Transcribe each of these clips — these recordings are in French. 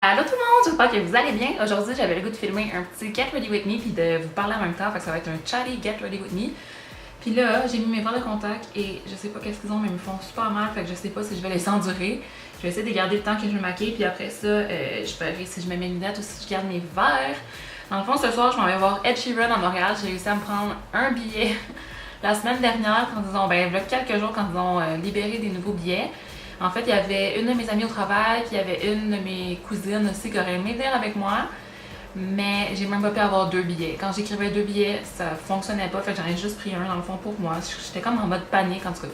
Allô tout le monde, j'espère que vous allez bien. Aujourd'hui, j'avais le goût de filmer un petit Get Ready With Me puis de vous parler en même temps, fait que ça va être un chatty Get Ready With Me. Puis là, j'ai mis mes verres de contact et je sais pas qu'est-ce qu'ils ont, mais ils me font super mal, fait que je sais pas si je vais les endurer. Je vais essayer de garder le temps que je me maquille, puis après ça, je verrai si je mets mes lunettes ou si je garde mes verres. Dans le fond, ce soir, je m'en vais voir Ed Sheeran à Montréal. J'ai réussi à me prendre un billet la semaine dernière, quand ils ont, il y a quelques jours, quand ils ont libéré des nouveaux billets. En fait, il y avait une de mes amies au travail, puis il y avait une de mes cousines aussi qui aurait aimé venir avec moi. Mais j'ai même pas pu avoir deux billets. Quand j'écrivais deux billets, ça fonctionnait pas, fait que j'en ai juste pris un dans le fond pour moi. J'étais comme en mode panique en tout cas.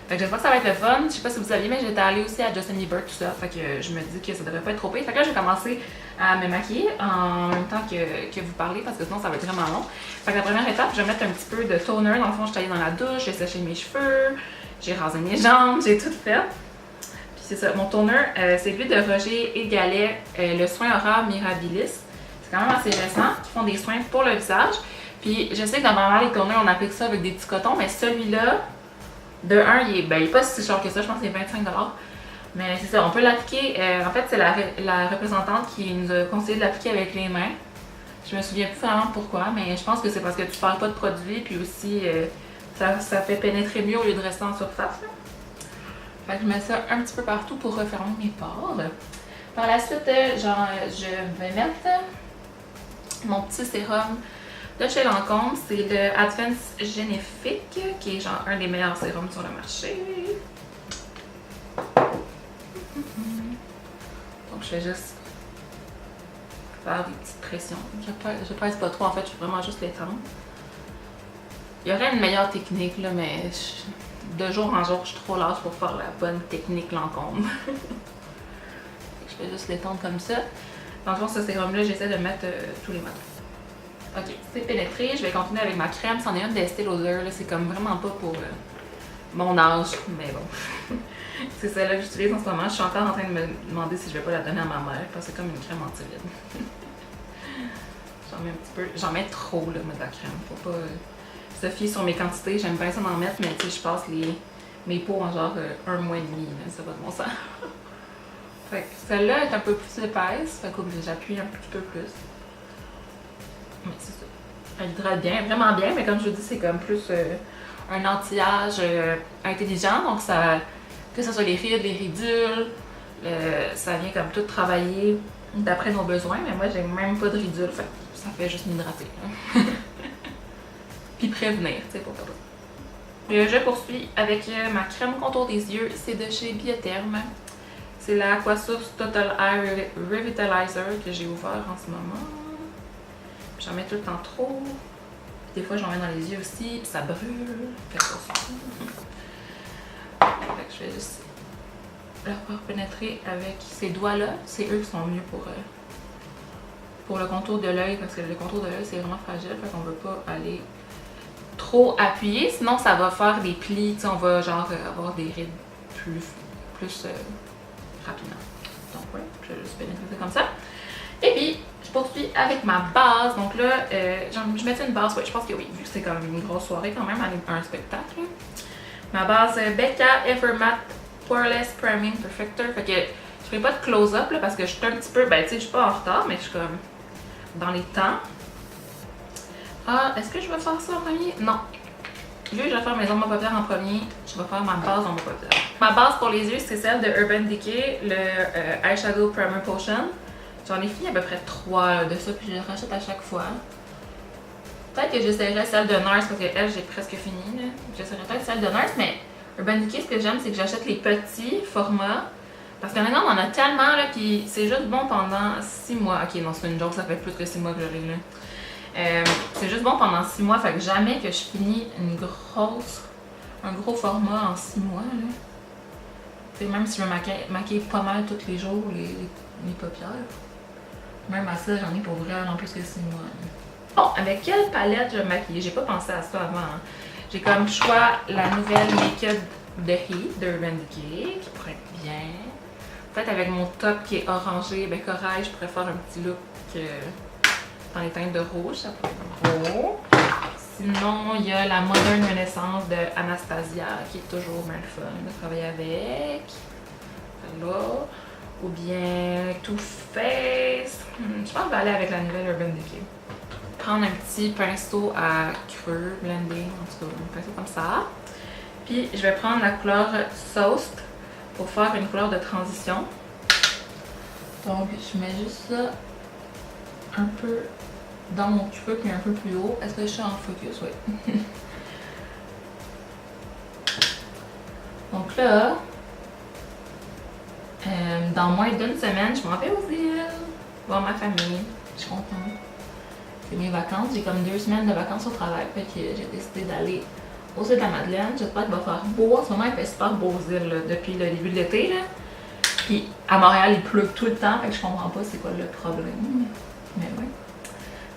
Fait que j'espère que ça va être le fun. Je sais pas si vous saviez, mais j'étais allée aussi à Justin Bieber, tout ça. Fait que je me dis que ça devrait pas être trop pire. Fait que là, j'ai commencé à me maquiller en même temps que vous parlez parce que sinon ça va être vraiment long. Fait que la première étape, je vais mettre un petit peu de toner. Dans le fond, je suis allée dans la douche, j'ai séché mes cheveux, j'ai rasé mes jambes, j'ai tout fait. C'est ça, mon toner, c'est lui de Roger et Galet, le soin Aura Mirabilis. C'est quand même assez récent, qui font des soins pour le visage. Puis je sais que normalement les toners, on applique ça avec des petits cotons, mais celui-là, de un, il est pas si cher que ça, je pense que c'est 25$. Mais c'est ça, on peut l'appliquer, en fait c'est la représentante qui nous a conseillé de l'appliquer avec les mains. Je me souviens plus vraiment pourquoi, mais je pense que c'est parce que tu perds pas de produit, puis aussi ça fait pénétrer mieux au lieu de rester en surface. Fait que je mets ça un petit peu partout pour refermer mes pores. Par la suite, je vais mettre mon petit sérum de chez Lancôme. C'est le Advanced Génifique, qui est genre un des meilleurs sérums sur le marché. Donc je vais juste faire des petites pressions. Je pèse pas trop, en fait, je vais vraiment juste l'étendre. Il y aurait une meilleure technique, là, mais de jour en jour, je suis trop lâche pour faire la bonne technique Lancôme. Je vais juste l'étendre comme ça. Dans le fond, ce sérum-là, j'essaie de mettre tous les matins. Ok, c'est pénétré. Je vais continuer avec ma crème. C'en est une d'Estée Lauder. C'est comme vraiment pas pour mon âge, mais bon. C'est celle-là que j'utilise en ce moment. Je suis encore en train de me demander si je vais pas la donner à ma mère, parce que c'est comme une crème anti-vide. J'en mets un petit peu. J'en mets trop, là, de la crème. Faut pas se fier sur mes quantités. J'aime bien ça d'en mettre, mais tu sais, je passe mes pots en genre un mois et demi. Ça va de bon sens. Fait que celle-là est un peu plus épaisse, fait que j'appuie un petit peu plus. Mais c'est ça. Elle hydrate bien, vraiment bien, mais comme je vous dis, c'est comme plus un anti-âge intelligent, donc ça, que ce soit les rides, les ridules, ça vient comme tout travailler d'après nos besoins, mais moi j'ai même pas de ridules, fait que ça fait juste m'hydrater. Puis prévenir, tu sais, pour pas. Je poursuis avec ma crème contour des yeux, c'est de chez Biotherme. C'est la Aquasource Total Eye Revitalizer que j'ai ouvert en ce moment. J'en mets tout le temps trop. Des fois, j'en mets dans les yeux aussi, puis ça brûle. Fait que je vais juste la faire pénétrer avec ces doigts-là. C'est eux qui sont mieux pour le contour de l'œil, parce que le contour de l'œil, c'est vraiment fragile. Fait qu'on ne veut pas aller trop appuyer, sinon ça va faire des plis. Tu sais, on va genre avoir des rides plus rapidement. Donc ouais, je vais juste pénétrer ça comme ça. Et puis, je poursuis avec ma base. Donc là, je mettais une base, ouais, je pense que oui, vu que c'est quand même une grosse soirée quand même, un spectacle. Ma base Becca Evermatte Poreless Priming Perfector. Fait que je ferai pas de close-up parce que je suis un petit peu, ben tu sais, je suis pas en retard, mais je suis comme dans les temps. Ah, est-ce que je vais faire ça en premier? Non. Vu que je vais faire mes ombres paupières en premier, je vais faire ma base ombres paupières. Ma base pour les yeux, c'est celle de Urban Decay, le Eyeshadow Primer Potion. J'en ai fini à peu près 3 de ça, puis je les rachète à chaque fois. Peut-être que j'essaierai celle de Nars, parce qu'elle, j'ai presque fini. J'essaierai peut-être celle de Nars, mais Urban Decay, ce que j'aime, c'est que j'achète les petits formats. Parce que maintenant, on en a tellement, là, puis c'est juste bon pendant 6 mois. Ok, non, c'est une joke, ça fait plus que 6 mois que je l'ai, là. C'est juste bon pendant 6 mois, fait que jamais que je finis un gros format en 6 mois. Là. Même si je me maquille pas mal tous les jours, les paupières. Même à ça, j'en ai pour vrai en plus que 6 mois. Là. Bon, avec quelle palette je vais me maquiller? J'ai pas pensé à ça avant. Hein. J'ai comme choix la nouvelle Naked de Heat de Urban Decay, qui pourrait être bien. Peut-être avec mon top qui est orangé, ben corail, je pourrais faire un petit look dans les teintes de rouge, ça pourrait être beau. Sinon, il y a la Modern Renaissance de Anastasia, qui est toujours bien le fun de travailler avec. Là. ou bien Too Faced. Je pense que je vais aller avec la nouvelle Urban Decay. Prendre un petit pinceau à creux, blending, en tout cas un pinceau comme ça. Puis je vais prendre la couleur Sauce pour faire une couleur de transition. Donc je mets juste ça un peu dans mon creux puis un peu plus haut. Est-ce que je suis en focus? Oui. Donc là, dans moins d'une semaine, je m'en vais aux îles, voir ma famille. Je suis contente. C'est mes vacances. J'ai comme 2 semaines de vacances au travail. Fait que j'ai décidé d'aller aux îles de la Madeleine. J'espère qu'il va faire beau. En ce moment, il fait super beaux îles là, depuis le début de l'été. Puis à Montréal, il pleut tout le temps. Fait que je comprends pas c'est quoi le problème. Mais oui.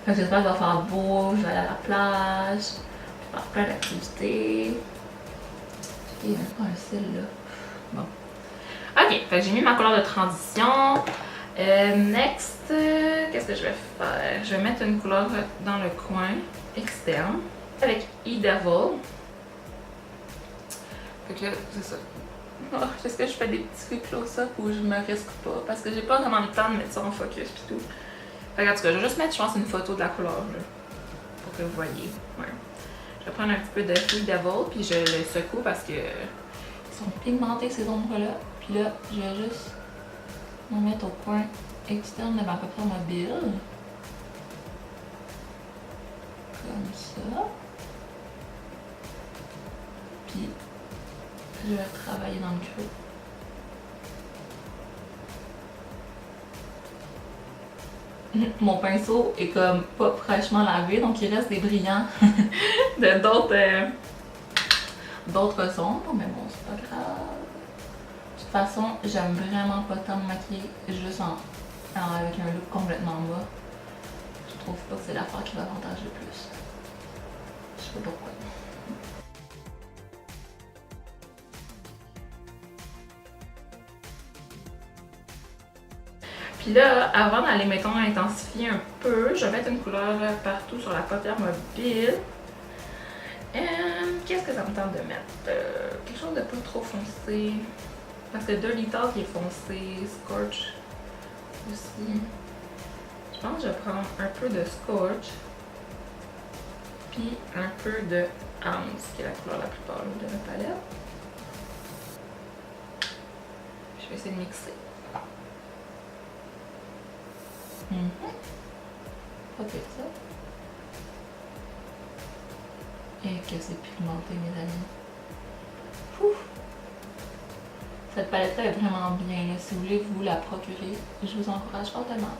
Fait que j'espère qu'il va faire beau. Je vais aller à la plage. Je vais faire plein d'activités. Il y a même pas un cil là. Bon. Ok, fait que j'ai mis ma couleur de transition. Next, qu'est-ce que je vais faire? Je vais mettre une couleur dans le coin externe avec E-Devil. Fait que là, c'est ça. Oh, est-ce que je fais des petits close-up ou je me risque pas? Parce que j'ai pas vraiment le temps de mettre ça en focus pis tout. Fait que en tout cas, je vais juste mettre, je pense, une photo de la couleur là, pour que vous voyez. Ouais. Je vais prendre un petit peu de E-Devil puis je le secoue parce que ils sont pigmentés ces ombres-là. Puis là, je vais juste me mettre au coin externe de ma paupière mobile. Comme ça. Puis, je vais travailler dans le creux. Mon pinceau est comme pas fraîchement lavé, donc il reste des brillants de d'autres ombres, mais bon, c'est pas grave. De toute façon, j'aime vraiment pas tant me maquiller juste avec un look complètement bas. Je trouve pas que c'est l'affaire qui m'avantage le plus. Je sais pas pourquoi. Puis là, avant d'aller, mettons, intensifier un peu, je vais mettre une couleur partout sur la paupière mobile. Qu'est-ce que ça me tente de mettre? Quelque chose de pas trop foncé. Parce que Dirty Talk est foncé, Scorch aussi. Je pense que je vais prendre un peu de Scorch. Puis un peu de Ounce, qui est la couleur la plus pâle de la palette. Je vais essayer de mixer. Pas pire ça. Et que c'est pigmenté, mes amis. Ouf. Cette palette-là est vraiment bien. Là. Si vous voulez vous la procurer, je vous encourage fortement.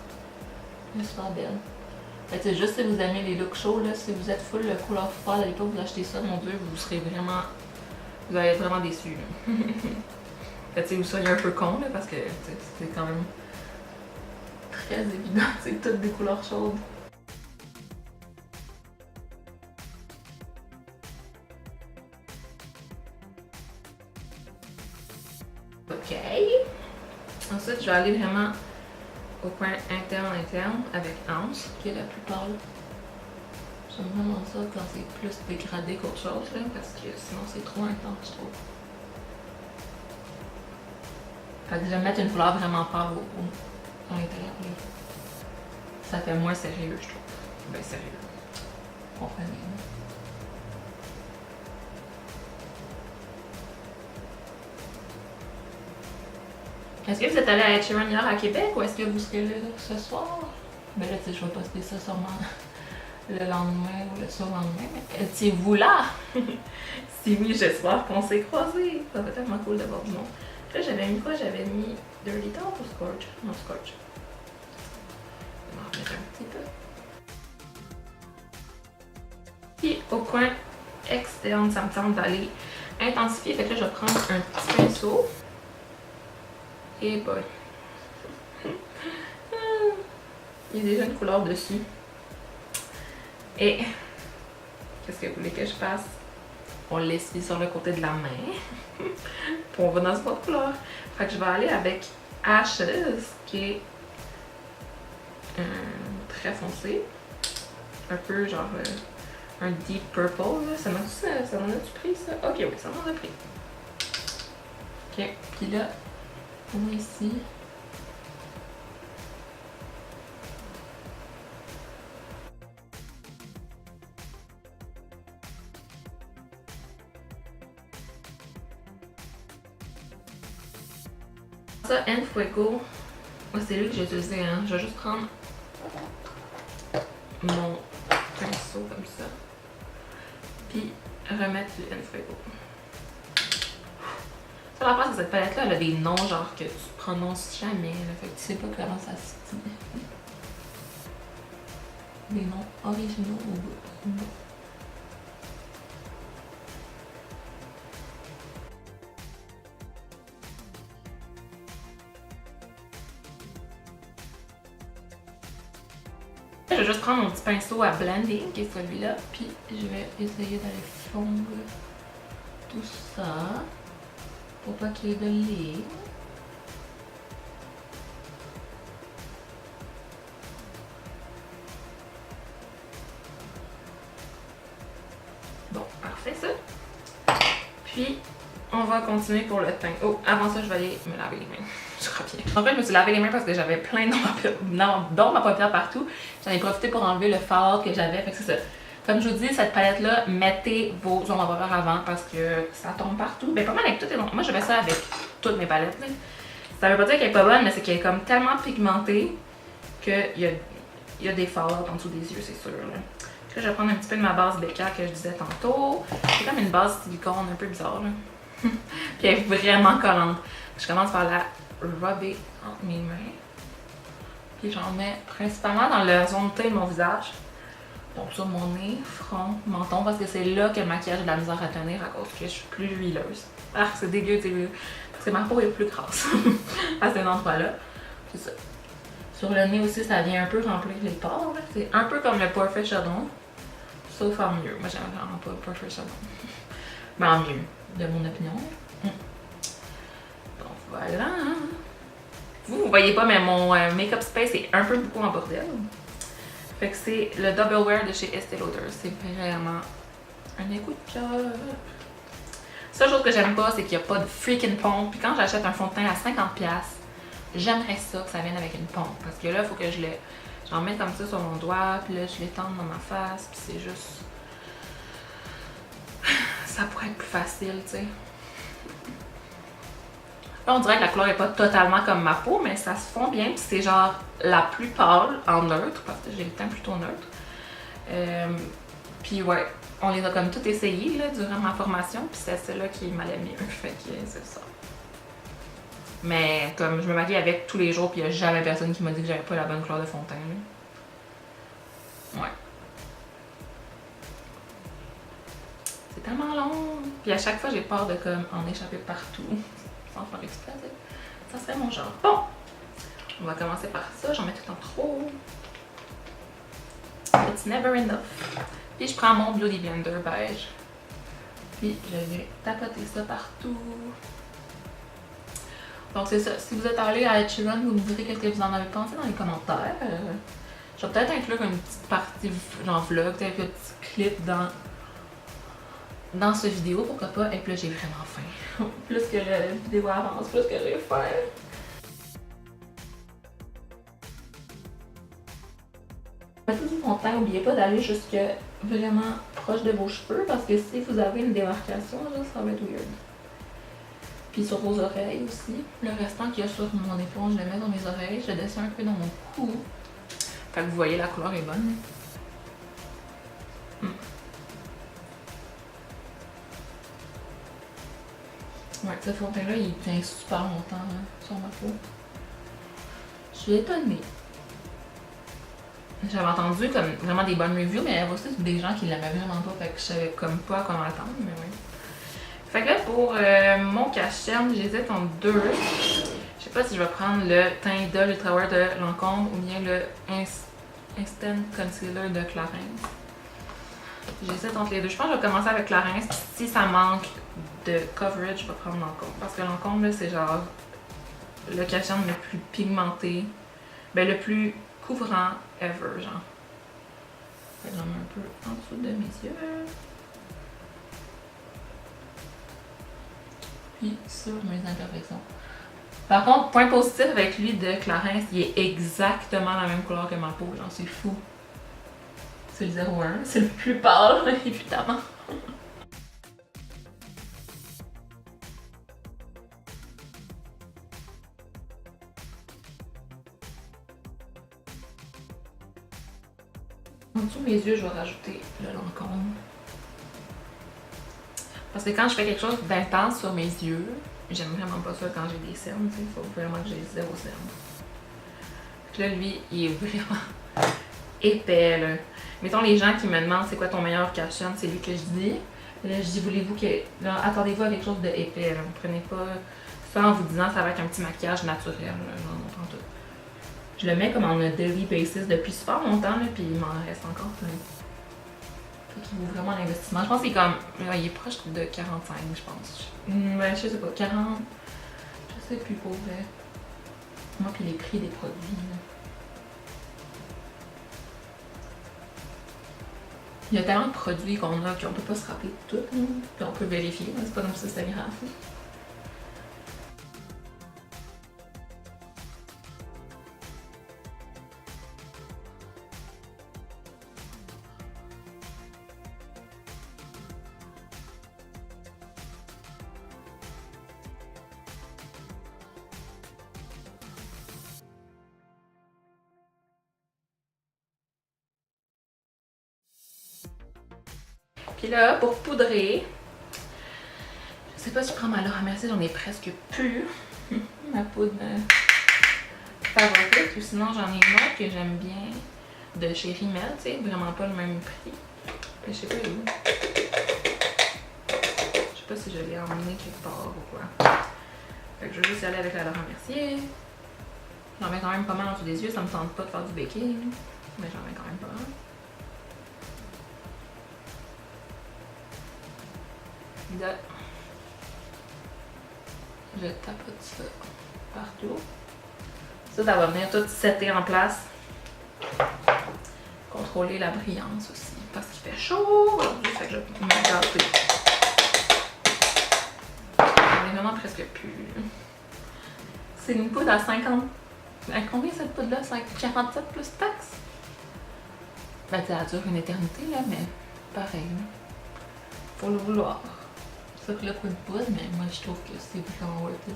Elle est super belle. Fait que juste si vous aimez les looks chauds, là, si vous êtes full de couleur froide, allez pas vous acheter ça, mon dieu, vous serez vraiment. Vous allez être vraiment déçus. Fait que vous soyez un peu con là, parce que c'est quand même très évident, c'est toutes des couleurs chaudes. Ok. Ensuite, je vais aller vraiment au coin interne avec Ounce, qui est la plus pâle. J'aime vraiment ça quand c'est plus dégradé qu'autre chose, là, parce que sinon c'est trop intense, je trouve. Fait que je vais mettre une couleur vraiment pâle à l'intérieur. Ça fait moins sérieux, je trouve. Ben sérieux. Comprenez. Est-ce que vous êtes allé à Ed Sheeran hier à Québec ou est-ce que vous serez là ce soir? Ben là, tu sais, je vais poster ça sûrement le lendemain ou le surlendemain, mais étiez-vous là? Si oui, j'espère qu'on s'est croisés. Ça va être tellement cool d'avoir du monde. Là, j'avais mis quoi? J'avais mis Dirty Talk ou Scorch? Non, Scorch. On va en remettre un petit peu. Puis au coin externe, ça me tente d'aller intensifier. Fait que là, je vais prendre un petit pinceau. Et boy. Il y a déjà une couleur dessus. Et qu'est-ce que vous voulez que je fasse? On l'essuie sur le côté de la main. Puis on va dans une autre couleur. Fait que je vais aller avec Ashes, qui est très foncé. Un peu genre un deep purple. Là. Ça m'en a-tu pris ça? Ok, oui, ça m'en a pris. Ok, puis là, on va ici. ça, En Fuego. C'est lui que j'ai utilisé, hein. Je vais juste prendre mon pinceau comme ça. Puis remettre du En Fuego. Ça, la face de cette palette-là, elle a des noms genre que tu prononces jamais. Là, fait que tu sais pas comment ça se dit. Des noms originaux au bout. Je vais juste prendre mon petit pinceau à blending, qui est celui-là, puis je vais essayer d'aller fondre tout ça pour pas qu'il y ait de ligne. Bon, parfait ça. Puis, on va continuer pour le teint. Oh, avant ça, je vais aller me laver les mains. Je reviens. En fait, je me suis lavé les mains parce que j'avais plein d'ombre à paupières partout. J'en ai profité pour enlever le fard que j'avais. Fait que c'est ça. Comme je vous dis, cette palette-là, mettez vos ombres à paupières avant parce que ça tombe partout. Ben, pas mal avec toutes les ombres. Moi, je fais ça avec toutes mes palettes. Là. Ça veut pas dire qu'elle est pas bonne, mais c'est qu'elle est comme tellement pigmentée qu'il y a des fards en dessous des yeux, c'est sûr. Là. Là, je vais prendre un petit peu de ma base Becca que je disais tantôt. C'est comme une base silicone un peu bizarre. Là. Puis elle est vraiment collante. Je commence par la rubber entre mes mains. Puis j'en mets principalement dans la zone T de mon visage. Donc sur mon nez, front, menton, parce que c'est là que le maquillage a de la misère à tenir à cause que je suis plus huileuse. Ah, c'est dégueu, parce que ma peau est plus grasse à cet endroit-là. C'est ça. Sur le nez aussi, ça vient un peu remplir les pores. C'est un peu comme le Perfect Shadow, sauf en mieux. Moi, j'aime vraiment pas le Perfect Shadow. Mais en mieux, de mon opinion. Donc voilà. Vous voyez pas, mais mon Makeup Space est un peu beaucoup en bordel. Fait que c'est le Double Wear de chez Estée Lauder. C'est vraiment un écoute de cœur. Seule chose que j'aime pas, c'est qu'il n'y a pas de freaking pompe. Puis quand j'achète un fond de teint à 50$, j'aimerais ça que ça vienne avec une pompe. Parce que là, il faut que j'en mette comme ça sur mon doigt. Puis là, je l'étende dans ma face. Puis c'est juste... ça pourrait être plus facile, tu sais. Là, on dirait que la couleur n'est pas totalement comme ma peau, mais ça se fond bien. Puis c'est genre la plus pâle en neutre, parce que j'ai le teint plutôt neutre. Puis ouais, on les a comme toutes essayées là, durant ma formation. Puis c'est celle-là qui m'allait mieux. Fait que c'est ça. Mais comme je me maquille avec tous les jours, puis il n'y a jamais personne qui m'a dit que j'avais pas la bonne couleur de fond de teint. Là. Ouais. C'est tellement long. Puis à chaque fois, j'ai peur de comme en échapper partout. Sans faire exprès, ça serait mon genre. Bon, on va commencer par ça. J'en mets tout en trop. It's never enough. Puis je prends mon Beauty Blender beige. Puis je vais tapoter ça partout. Donc c'est ça. Si vous êtes allé à Ed Sheeran, vous me direz qu'est-ce que vous en avez pensé dans les commentaires. Je vais peut-être inclure une petite partie genre vlog, peut-être un petit clip dans cette vidéo, pourquoi pas. Et puis là, j'ai vraiment faim. Plus que la vidéo avance, plus que j'ai faim. Mettez du fond de teint, n'oubliez pas d'aller jusque vraiment proche de vos cheveux parce que si vous avez une démarcation, là, ça va être weird. Puis sur vos oreilles aussi. Le restant qu'il y a sur mon éponge, je le mets dans mes oreilles, je descends un peu dans mon cou. Fait que vous voyez, la couleur est bonne. Ouais, ce fond de teint-là, il tient super longtemps hein, sur ma peau. Je suis étonnée. J'avais entendu comme vraiment des bonnes reviews, mais il y avait aussi des gens qui l'aimaient vraiment pas, fait que je savais comme pas comment attendre, mais oui. Fait que là, pour mon cache-cerne, j'hésite entre deux. Je sais pas si je vais prendre le teint Idol Ultra Wear de Lancôme ou bien le Instant Concealer de Clarins. J'hésite entre les deux. Je pense que je vais commencer avec Clarins. Si ça manque de coverage, je vais prendre Lancôme. Parce que Lancôme, là, c'est genre le cache-cerne le plus pigmenté. Ben, le plus couvrant ever, genre. J'en mets un peu en dessous de mes yeux. Puis sur mes imperfections. Par contre, point positif avec lui de Clarins, il est exactement la même couleur que ma peau. J'en suis fou. C'est le 01. C'est le plus pâle, évidemment. En dessous de mes yeux, je vais rajouter le Lancôme. Parce que quand je fais quelque chose d'intense sur mes yeux, j'aime vraiment pas ça quand j'ai des cernes, tu sais. Il faut vraiment que j'ai 0 cernes. Là, lui, il est vraiment épais, là. Mettons, les gens qui me demandent c'est quoi ton meilleur cache-cerne, c'est lui que je dis. Là, je dis, voulez-vous que. Là, attendez-vous à quelque chose d'épais, là. Prenez pas ça en vous disant ça va être un petit maquillage naturel, là. Non, non, pas en tout. Je le mets comme en daily basis depuis super longtemps, là, puis il m'en reste encore plein. Fait qu'il vaut vraiment l'investissement. Je pense qu'il est comme. Il est proche de 45, je pense. Ouais, je sais pas, 40. Je sais plus pour vrai. Moi, puis les prix des produits, là. Il y a tellement de produits qu'on a qu'on peut pas se rappeler de tout, puis on peut vérifier, c'est pas comme ça, c'est grave. Puis là, pour poudrer, je sais pas si je prends ma Laura Mercier, j'en ai presque plus. Ma poudre favorite, ou sinon j'en ai une autre que j'aime bien de chez Rimmel, tu sais, vraiment pas le même prix. Je sais pas où. Je sais pas si je l'ai emmené quelque part ou quoi. Fait que je vais juste y aller avec la Laura Mercier. J'en mets quand même pas mal en dessous des yeux, ça me tente pas de faire du baking, mais j'en mets quand même pas mal. Là, je tapote ça partout. Ça va venir tout setter en place. Contrôler la brillance aussi. Parce qu'il fait chaud aujourd'hui, fait que je vais me gâter. J'en ai vraiment presque plus. C'est une poudre à 50. À combien cette poudre-là? 47 plus taxes? Ben, ça dure une éternité, là, mais pareil. Faut le vouloir. C'est ça que là pour une poudre, mais moi je trouve que c'est vraiment worth it.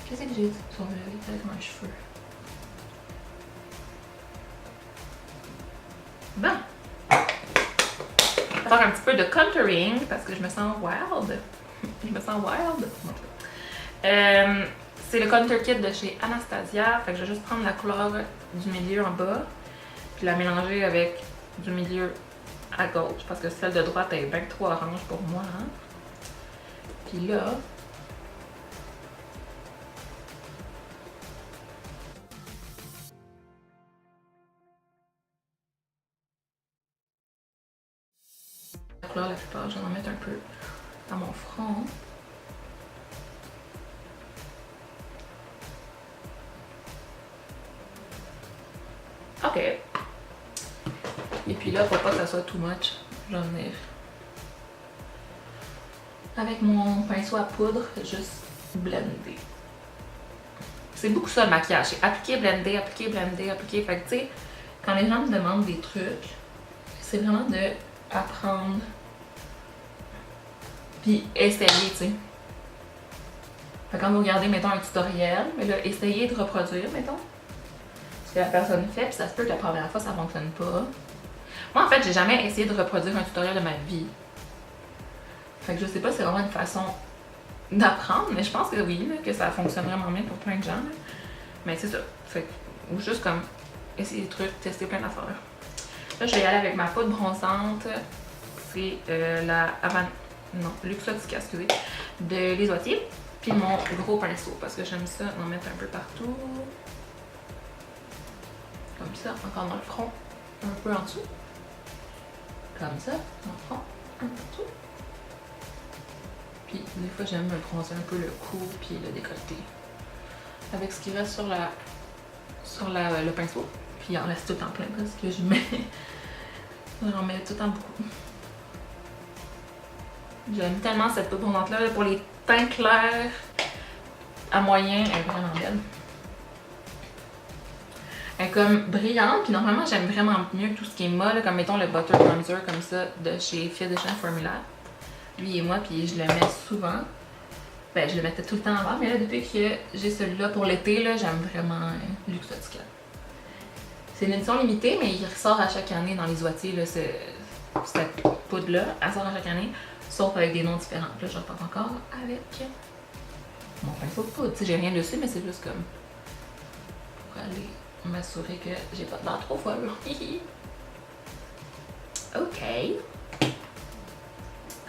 Qu'est-ce que j'ai dit sur le avec mes cheveux? Bon! On va faire un petit peu de contouring parce que je me sens wild. Je me sens wild. C'est le contour kit de chez Anastasia. Fait que je vais juste prendre la couleur du milieu en bas puis la mélanger avec du milieu à gauche parce que celle de droite est bien trop orange pour moi. Hein? Puis là, la couleur la plupart, je vais en mettre un peu dans mon front. Ok. Et puis là, pour pas que ça soit too much, je vais venir avec mon pinceau à poudre, juste blender. C'est beaucoup ça le maquillage, c'est appliquer, blender, appliquer, blender, appliquer. Fait que tu sais, quand les gens me demandent des trucs, c'est vraiment de apprendre puis essayer, tu sais. Fait que quand vous regardez, mettons, un tutoriel, mais là, essayez de reproduire, mettons, ce que la personne fait, puis ça se peut que la première fois, ça fonctionne pas. Moi, en fait, j'ai jamais essayé de reproduire un tutoriel de ma vie. Fait que je sais pas si c'est vraiment une façon d'apprendre, mais je pense que oui, là, que ça fonctionne vraiment bien pour plein de gens. Là. Mais c'est ça. Fait que, ou juste comme essayer des trucs, tester plein d'affaires. Là, je vais y aller avec ma poudre bronzante. C'est la Luxottica, excusez, de Les Oitiers. Puis mon gros pinceau, parce que j'aime ça en mettre un peu partout. Comme ça, encore dans le front, un peu en dessous. Comme ça, dans le front, un peu partout. Puis des fois j'aime me bronzer un peu le cou puis le décolleté. Avec ce qui reste sur le pinceau. Puis il en reste tout en plein parce que je mets. J'en mets tout en beaucoup. J'aime tellement cette poudre bronzante là pour les teints clairs à moyen, elle est vraiment belle. Elle est comme brillante, puis normalement j'aime vraiment mieux tout ce qui est molle, comme mettons le Butter Bronzer comme ça de chez Fille de Champ Formula. Lui et moi, puis je le mets souvent. Ben, je le mettais tout le temps avant, mais là, depuis que j'ai celui-là pour l'été, là, j'aime vraiment Luxottica. C'est une édition limitée, mais il ressort à chaque année dans les oitiers, là, cette poudre-là. Elle sort à chaque année, sauf avec des noms différents. Là, je repars encore avec mon pinceau de poudre. Tu sais, j'ai rien dessus, mais c'est juste comme pour aller m'assurer que j'ai pas de l'air trop folle. OK.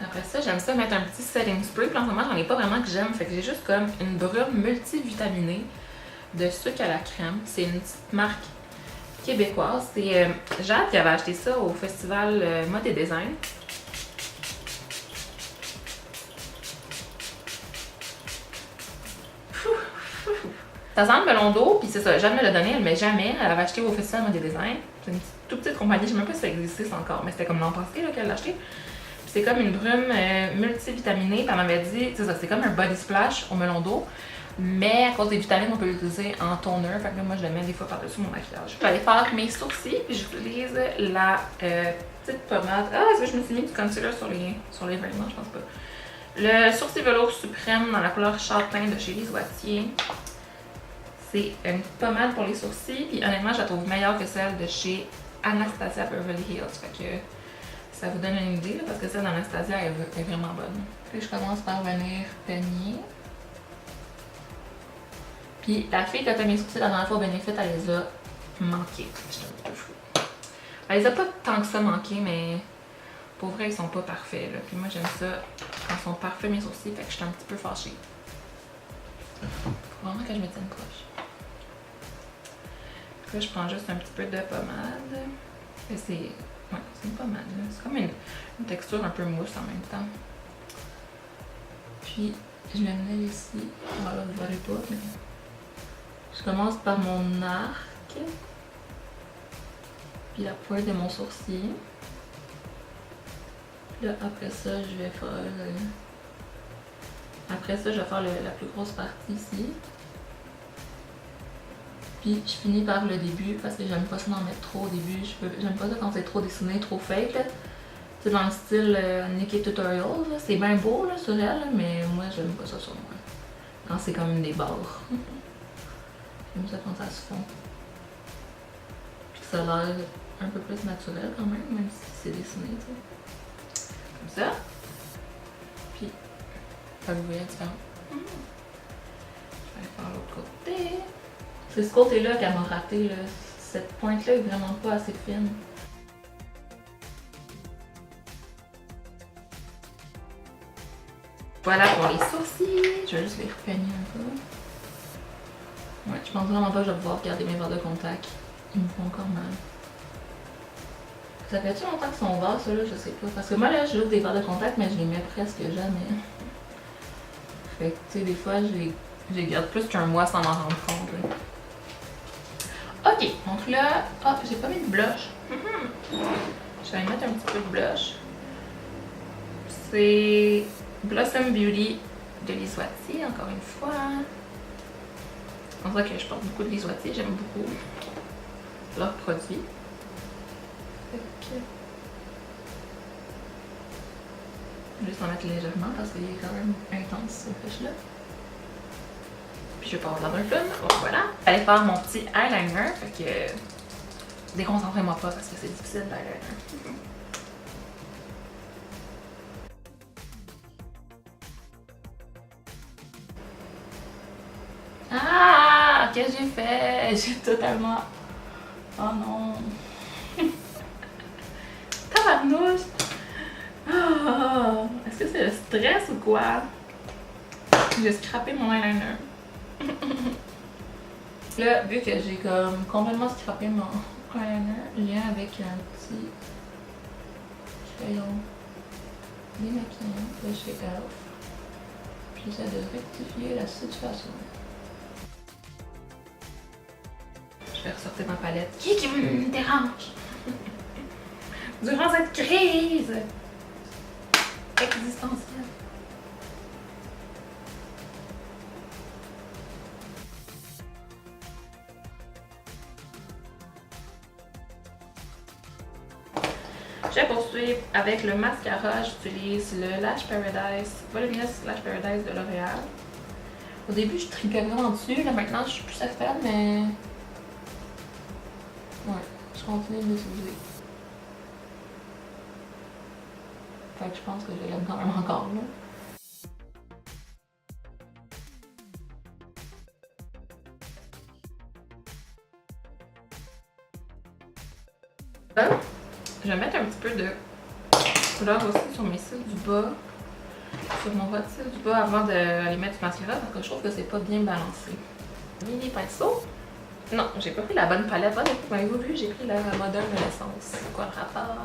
Après ça, j'aime ça mettre un petit setting spray. Puis en ce moment, j'en ai pas vraiment que j'aime. Fait que j'ai juste comme une brume multivitaminée de sucre à la crème. C'est une petite marque québécoise. C'est Jade qui avait acheté ça au festival Mode et Design. Ça sent le melon d'eau, puis c'est ça, Jade me l'a donné, elle ne met jamais. Elle avait acheté au festival Mode et Design. C'est une toute petite compagnie, je ne sais même pas si ça existe encore, mais c'était comme l'an passé qu'elle l'a acheté. C'est comme une brume multivitaminée. Elle m'avait dit, c'est ça, c'est comme un body splash au melon d'eau. Mais à cause des vitamines, on peut l'utiliser en toner. Fait que là, moi, je le mets des fois par-dessus mon maquillage. Je vais aller faire mes sourcils. Puis j'utilise la petite pommade. Ah, est-ce que je me suis mis du concealer sur les vêtements? Je pense pas. Le sourcil velours suprême dans la couleur châtain de chez Les Oitiers. C'est une pommade pour les sourcils. Puis honnêtement, je la trouve meilleure que celle de chez Anastasia Beverly Hills. Fait que ça vous donne une idée, là, parce que celle d'Anastasia est vraiment bonne. Puis je commence par venir peigner. Puis la fille qui a fait mes sourcils la dernière fois au Benefit, elle les a manqués. J'étais un petit peu fou. Elle les a pas tant que ça manqués, mais pour vrai, ils sont pas parfaits. Là. Puis moi, j'aime ça quand ils sont parfaits mes sourcils, fait que j'étais un petit peu fâchée. Faut vraiment que je me tienne proche. Là, je prends juste un petit peu de pommade. C'est une pommade. C'est comme une texture un peu mousse en même temps. Puis, je vais venir ici. Voilà, vous ne verrez pas, mais je commence par mon arc. Puis la pointe de mon sourcil. Puis là, après ça, je vais faire... Après ça, je vais faire la plus grosse partie ici. Puis je finis par le début parce que j'aime pas ça d'en mettre trop au début. J'aime pas ça quand c'est trop dessiné, trop fake. C'est dans le style Nikki Tutorial. C'est bien beau là, sur elle, là, mais moi j'aime pas ça sur moi. Quand c'est comme des barres. J'aime ça quand ça se fond. Puis que ça a l'air un peu plus naturel quand même si c'est dessiné. T'sais. Comme ça. Puis, ça vous voyez la différence. Je vais aller faire l'autre côté. C'est ce côté-là qu'elle m'a raté. Là. Cette pointe-là est vraiment pas assez fine. Voilà pour les sourcils. Je vais juste les repeigner un peu. Ouais, je pense vraiment pas que je vais pouvoir garder mes verres de contact. Ils me font encore mal. Ça fait-tu longtemps qu'ils sont verts, ceux-là? Je sais pas. Parce que moi, là, j'ouvre des verres de contact, mais je les mets presque jamais. Fait que, tu sais, des fois, je les garde plus qu'un mois sans m'en rendre compte. Là. Ok, donc là, j'ai pas mis de blush. Je vais mettre un petit peu de blush. C'est Blossom Beauty de Les Oitiers, encore une fois. On dirait que je porte beaucoup de Les Oitiers, j'aime beaucoup leurs produits. Je vais juste en mettre légèrement parce qu'il est quand même intense ce fiche-là. Puis je vais pas avoir l'air d'un clown. Donc voilà. J'allais faire mon petit eyeliner. Fait que déconcentrez-moi pas parce que c'est difficile l'eyeliner. Ah! Qu'est-ce que j'ai fait? J'ai totalement... Oh non! Tabarnouche! Oh, est-ce que c'est le stress ou quoi? J'ai scrappé mon eyeliner. Là, vu que j'ai comme complètement scrappé mon eyeliner, je viens avec un petit crayon démaquillant de chez Elf. Puis j'essaie de rectifier la situation. Je vais ressortir ma palette. Qui me dérange? Durant cette crise existentielle. Je vais poursuivre avec le mascara. J'utilise le Lash Paradise, Voluminous Lash Paradise de L'Oréal. Au début, je tripais vraiment dessus. Là, maintenant, je suis plus certaine, mais... Ouais, continue de l'utiliser. Fait que je pense que je l'aime quand même encore, là. Là, je vais mettre un petit peu de couleur aussi sur mes cils du bas, sur mon ras de cils du bas avant d'aller mettre du mascara parce que je trouve que c'est pas bien balancé. Mini pinceau. Non, j'ai pas pris la bonne palette. Vous m'avez vu, j'ai pris la Modern Renaissance. C'est quoi le rapport?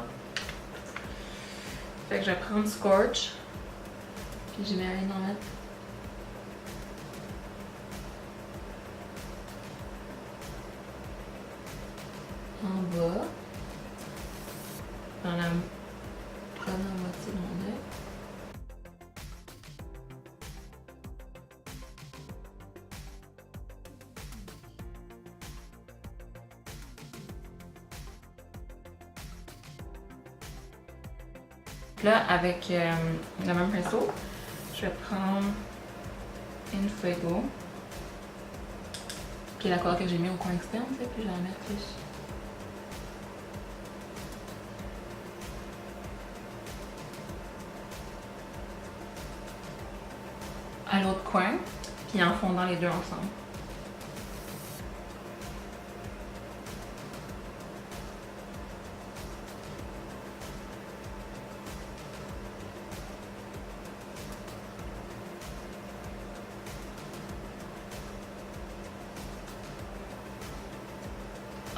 Fait que je vais prendre Scorch. Puis je vais aller en mettre. En bas. Dans la première moitié de mon œil. Là, avec le même pinceau, je vais prendre une Fuego, qui est la couleur que j'ai mis au coin externe, puis je vais la mettre ici. À l'autre coin, puis en fondant les deux ensemble.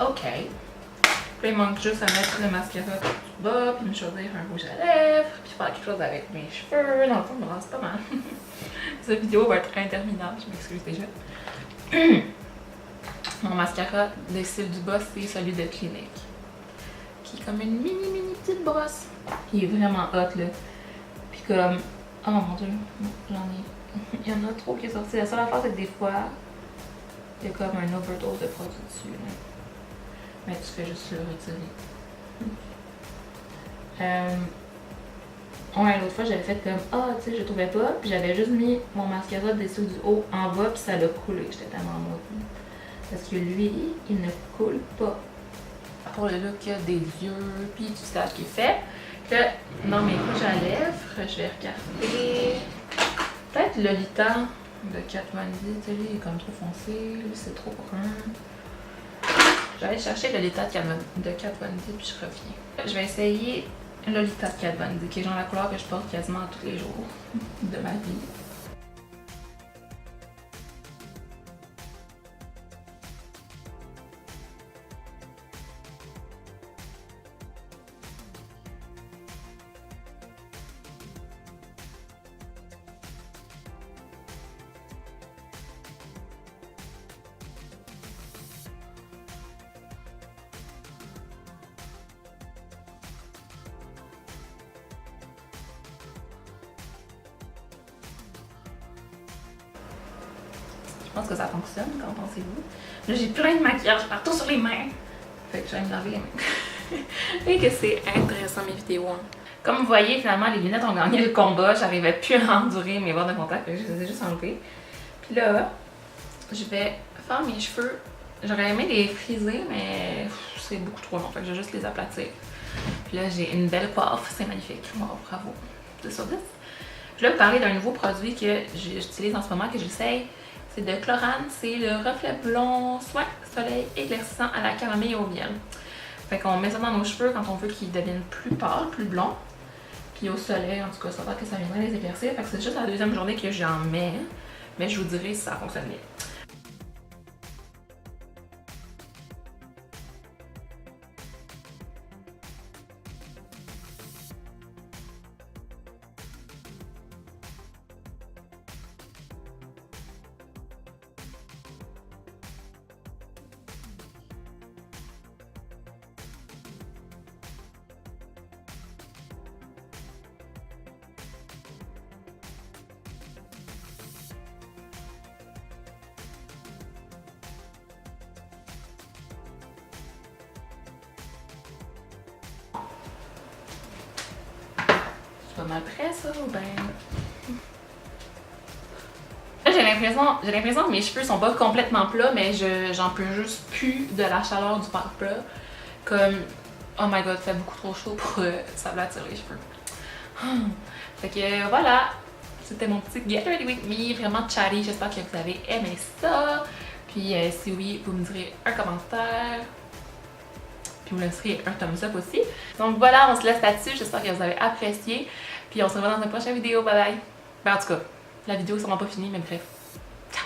OK. Puis il manque juste à mettre le mascara tout bas, puis me choisir un rouge à lèvres, puis faire quelque chose avec mes cheveux. Dans le fond, c'est pas mal. Cette vidéo va être interminable, je m'excuse déjà. Mon mascara de cils du bas, c'est celui de Clinique. Qui est comme une mini petite brosse. Qui est vraiment hot là. Puis comme, oh mon dieu, j'en ai. Il y en a trop qui est sorti. La seule affaire, c'est que des fois, il y a comme un overdose de produits dessus. Là. Mais tu fais juste le retirer. Ouais, l'autre fois, j'avais fait comme tu sais, je trouvais pas. Puis j'avais juste mis mon mascara des cils du haut en bas, puis ça l'a coulé. J'étais tellement maudite. Parce que lui, il ne coule pas. Pour le look des yeux, puis du visage qui est fait. Là, dans mes rouges à lèvres, je vais regarder. Peut-être Lolita de Kat Von D. Tu sais, lui, il est comme trop foncé. Lui, c'est trop brun. Je vais aller chercher Lolita de Kat Von D, puis je reviens. Je vais essayer Lolita de Kat Von D, qui est genre la couleur que je porte quasiment tous les jours de ma vie. Je pense que ça fonctionne, qu'en pensez-vous? Là, j'ai plein de maquillage partout sur les mains. Fait que je vais me laver les mains. Et que c'est intéressant mes vidéos. Hein. Comme vous voyez, finalement, les lunettes ont gagné le combat. J'arrivais plus à endurer mes bords de contact, fait que je les ai juste enlevées. Puis là, je vais faire mes cheveux. J'aurais aimé les friser, mais c'est beaucoup trop long. Fait que je vais juste les aplatir. Puis là, j'ai une belle coiffe. C'est magnifique. Wow, bravo. 10 sur 10. Je vais vous parler d'un nouveau produit que j'utilise en ce moment, que j'essaye. C'est de Chlorane, c'est le reflet blond soin soleil éclaircissant à la camomille et au miel. Fait qu'on met ça dans nos cheveux quand on veut qu'ils deviennent plus pâles, plus blonds. Puis au soleil, en tout cas, ça va que ça viendrait les éclaircir. Fait que c'est juste la deuxième journée que j'en mets. Mais je vous dirai si ça fonctionne bien. Pas mal près ça ou ben. Là j'ai l'impression que mes cheveux sont pas complètement plats, mais j'en peux juste plus de la chaleur du plat. Comme, oh my god, il fait beaucoup trop chaud pour ça blâtir les cheveux. Fait que voilà, c'était mon petit Get Ready With Me, vraiment chatty. J'espère que vous avez aimé ça. Puis si oui, vous me direz un commentaire. Puis vous me laisserez un thumbs up aussi. Donc voilà, on se laisse là-dessus. J'espère que vous avez apprécié. Puis on se revoit dans une prochaine vidéo. Bye bye. Ben en tout cas, la vidéo est sûrement pas finie, mais bref. Ciao!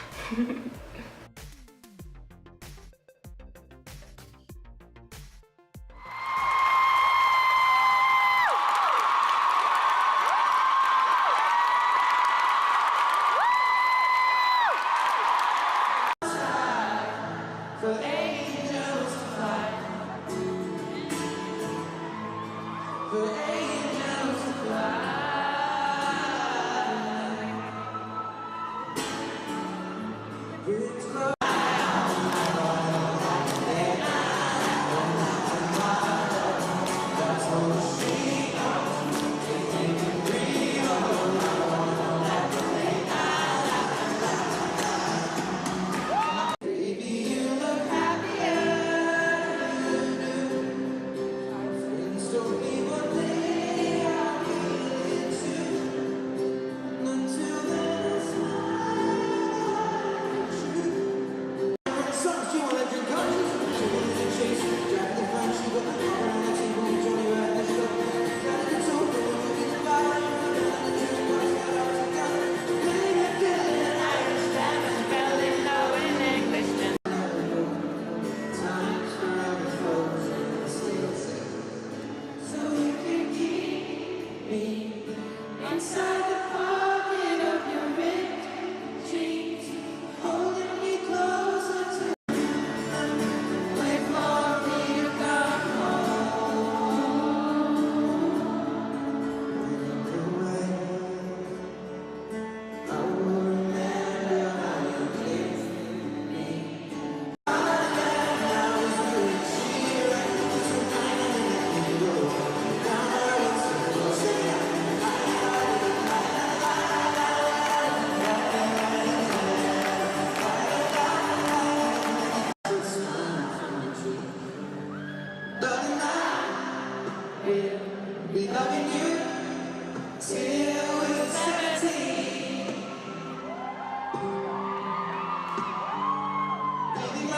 Be loving you till we're 17. Baby,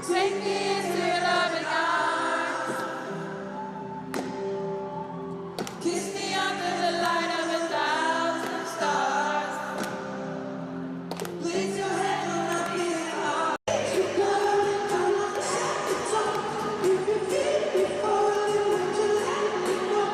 take me into your loving arms. Kiss me under the light of 1,000 stars. Place your hand on my beating heart. You got it, I want to set the tone. If you feel before you want to let me know.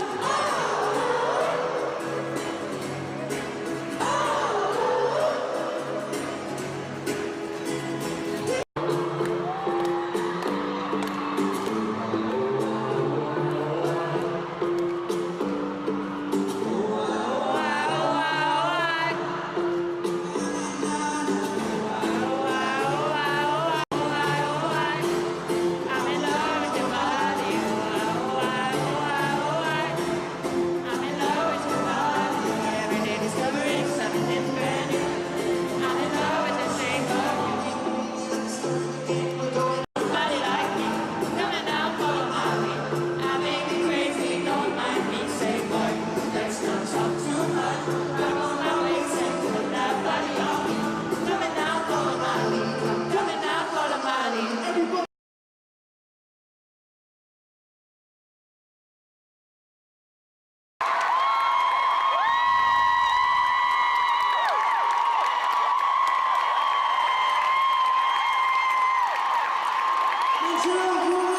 Bonjour.